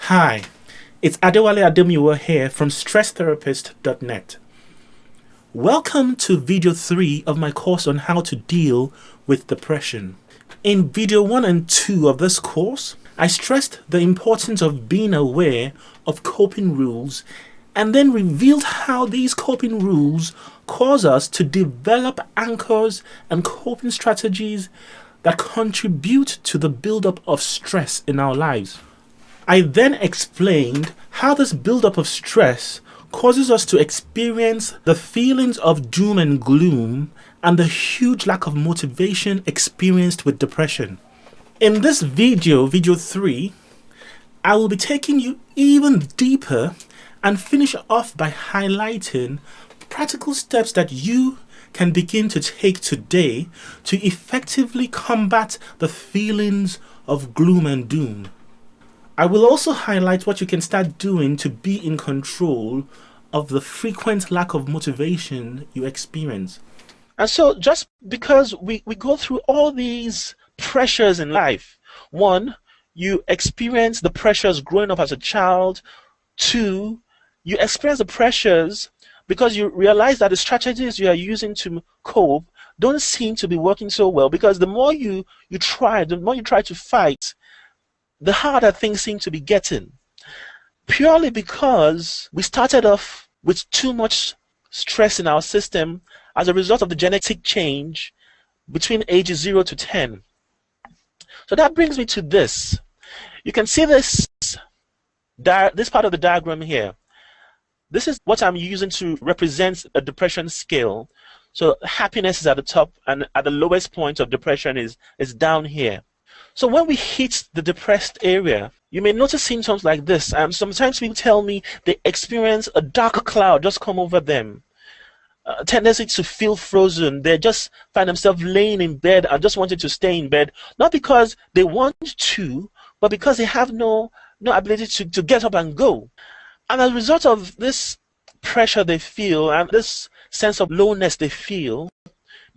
Hi, it's Adewale Ademiwa here from Stresstherapist.net. Welcome to video 3 of my course on how to deal with depression. In video 1 and 2 of this course, I stressed the importance of being aware of coping rules and then revealed how these coping rules cause us to develop anchors and coping strategies that contribute to the buildup of stress in our lives. I then explained how this buildup of stress causes us to experience the feelings of doom and gloom and the huge lack of motivation experienced with depression. In this video 3, I will be taking you even deeper and finish off by highlighting practical steps that you can begin to take today to effectively combat the feelings of gloom and doom. I will also highlight what you can start doing to be in control of the frequent lack of motivation you experience. And so just because we go through all these pressures in life, 1, you experience the pressures growing up as a child. 2, you experience the pressures because you realize that the strategies you are using to cope don't seem to be working so well, because the more you try to fight, the harder things seem to be getting, purely because we started off with too much stress in our system as a result of the genetic change between ages 0 to 10. So that brings me to this. You can see this part of the diagram here. This is what I'm using to represent a depression scale. So happiness is at the top, and at the lowest point of depression is down here. So when we hit the depressed area, you may notice symptoms like this. Sometimes people tell me they experience a dark cloud just come over them, a tendency to feel frozen. They just find themselves laying in bed and just wanting to stay in bed, not because they want to, but because they have no ability to get up and go. And as a result of this pressure they feel and this sense of lowness they feel,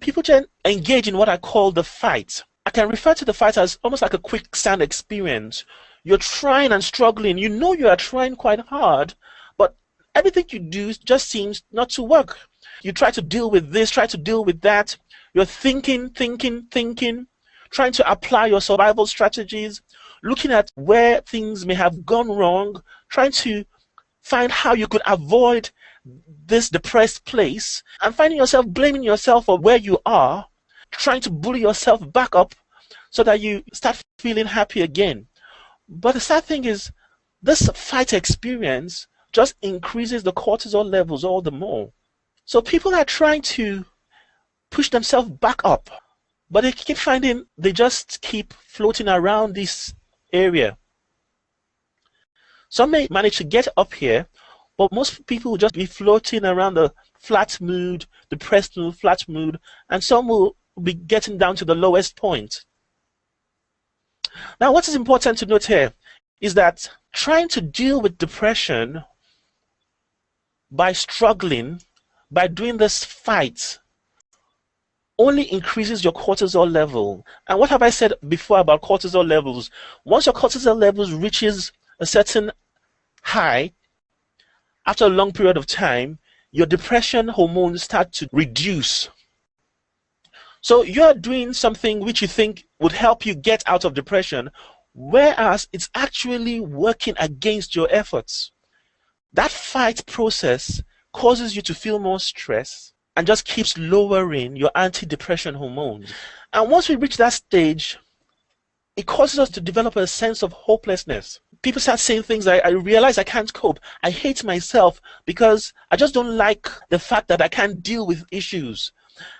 people can engage in what I call the fight. I can refer to the fight as almost like a quicksand experience. You're trying and struggling. You know you are trying quite hard, but everything you do just seems not to work. You try to deal with this, try to deal with that. You're thinking, trying to apply your survival strategies, looking at where things may have gone wrong, trying to find how you could avoid this depressed place, and finding yourself blaming yourself for where you are, trying to bully yourself back up so that you start feeling happy again. But the sad thing is, this fight experience just increases the cortisol levels all the more. So people are trying to push themselves back up, but they keep finding they just keep floating around this area. Some may manage to get up here, but most people will just be floating around the flat mood, depressed mood, flat mood, and some will be getting down to the lowest point. Now, what is important to note here is that trying to deal with depression by struggling, by doing this fight, only increases your cortisol level. And what have I said before about cortisol levels? Once your cortisol levels reaches a certain high, after a long period of time, your depression hormones start to reduce. So you're doing something which you think would help you get out of depression, whereas it's actually working against your efforts. That fight process causes you to feel more stress and just keeps lowering your antidepressant hormones. And once we reach that stage, it causes us to develop a sense of hopelessness. People start saying things like, I realize I can't cope. I hate myself because I just don't like the fact that I can't deal with issues.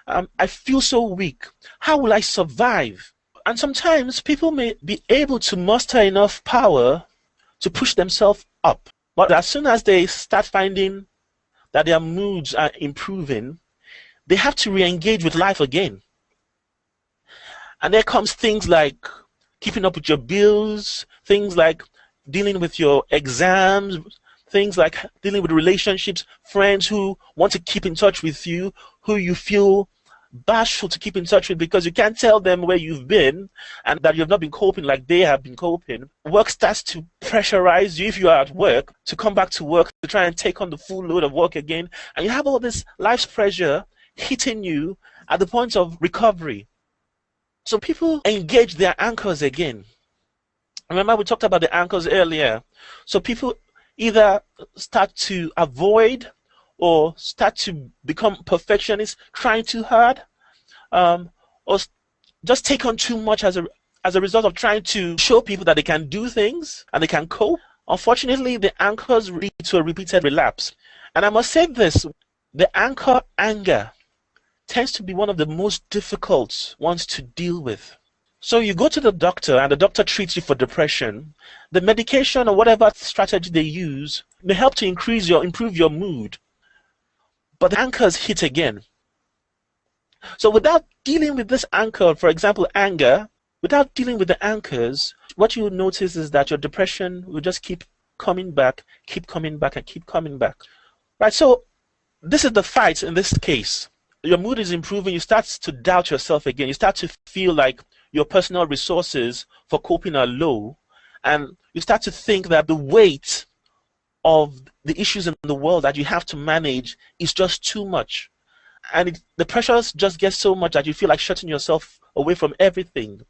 I feel so weak. How will I survive? And sometimes people may be able to muster enough power to push themselves up. But as soon as they start finding that their moods are improving, they have to re-engage with life again. And there comes things like keeping up with your bills, things like dealing with your exams, things like dealing with relationships, friends who want to keep in touch with you, who you feel bashful to keep in touch with because you can't tell them where you've been and that you've not been coping like they have been coping. Work starts to pressurize you if you are at work to come back to work to try and take on the full load of work again. And you have all this life's pressure hitting you at the point of recovery. So people engage their anchors again. Remember, we talked about the anchors earlier. So people either start to avoid or start to become perfectionists, trying too hard, or just take on too much as a result of trying to show people that they can do things and they can cope. Unfortunately, the anchors lead to a repeated relapse. And I must say this, the anchor anger tends to be one of the most difficult ones to deal with. So you go to the doctor and the doctor treats you for depression. The medication or whatever strategy they use may help to improve your mood. But the anchors hit again. So without dealing with this anchor, for example, anger, without dealing with the anchors, what you will notice is that your depression will just keep coming back, keep coming back, and keep coming back. Right? So this is the fight in this case. Your mood is improving, you start to doubt yourself again, you start to feel like your personal resources for coping are low, and you start to think that the weight of the issues in the world that you have to manage is just too much. And the pressures just get so much that you feel like shutting yourself away from everything.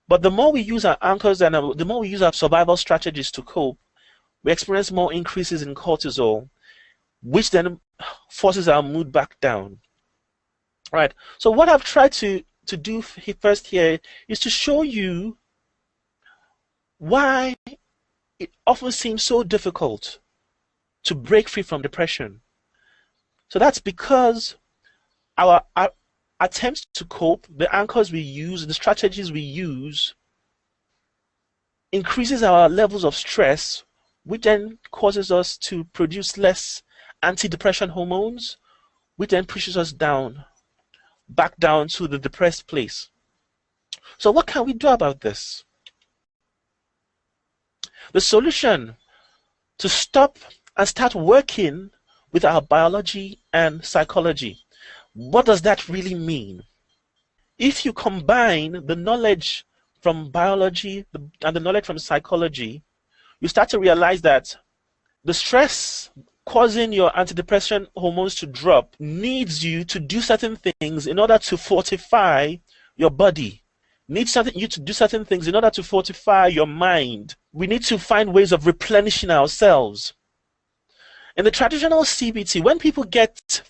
But the more we use our anchors and the more we use our survival strategies to cope, we experience more increases in cortisol, which then forces our mood back down. Right. So what I've tried to do first here is to show you why it often seems so difficult to break free from depression. So that's because our attempts to cope, the anchors we use, the strategies we use, increases our levels of stress, which then causes us to produce less antidepressant hormones, which then pushes us down, back down to the depressed place. So what can we do about this? The solution to stop and start working with our biology and psychology. What does that really mean? If you combine the knowledge from biology and the knowledge from psychology, you start to realize that the stress causing your antidepressant hormones to drop needs you to do certain things in order to fortify your body. Needs you to do certain things in order to fortify your mind. We need to find ways of replenishing ourselves. In the traditional CBT, when people get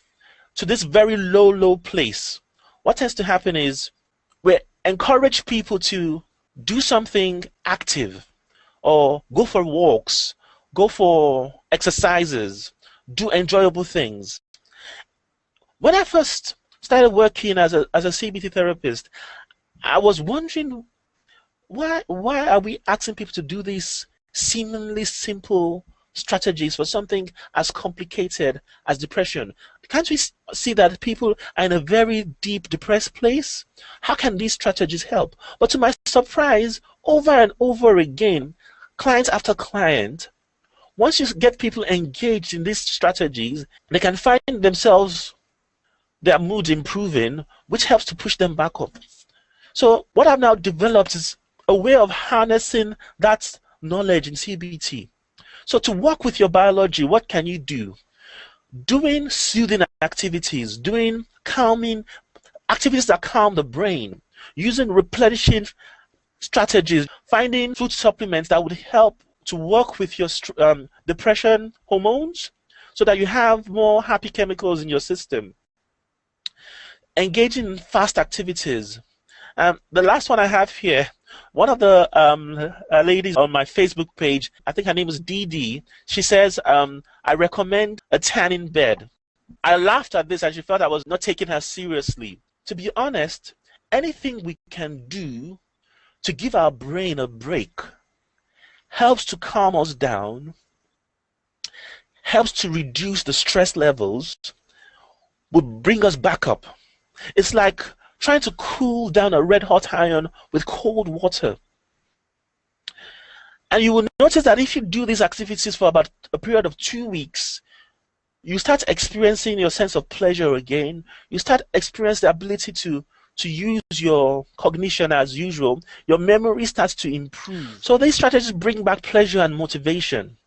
to this very low place, what tends to happen is we encourage people to do something active, or go for walks, go for exercises, do enjoyable things. When I first started working as a CBT therapist, I was wondering why are we asking people to do these seemingly simple strategies for something as complicated as depression? Can't we see that people are in a very deep depressed place? How can these strategies help? But to my surprise, over and over again, client after client, once you get people engaged in these strategies, they can find themselves, their mood improving, which helps to push them back up. So what I've now developed is a way of harnessing that knowledge in CBT. So to work with your biology, what can you do? Doing soothing activities, doing calming activities that calm the brain, using replenishing strategies, finding food supplements that would help to work with your depression hormones so that you have more happy chemicals in your system. Engaging in fast activities. The last one I have here, one of the ladies on my Facebook page, I think her name is Dee, she says, I recommend a tanning bed. I laughed at this and she felt I was not taking her seriously. To be honest, anything we can do to give our brain a break helps to calm us down, helps to reduce the stress levels, will bring us back up. It's like trying to cool down a red hot iron with cold water. And you will notice that if you do these activities for about a period of 2 weeks, You start experiencing your sense of pleasure again. You start experiencing the ability to use your cognition as usual. Your memory starts to improve. So these strategies bring back pleasure and motivation.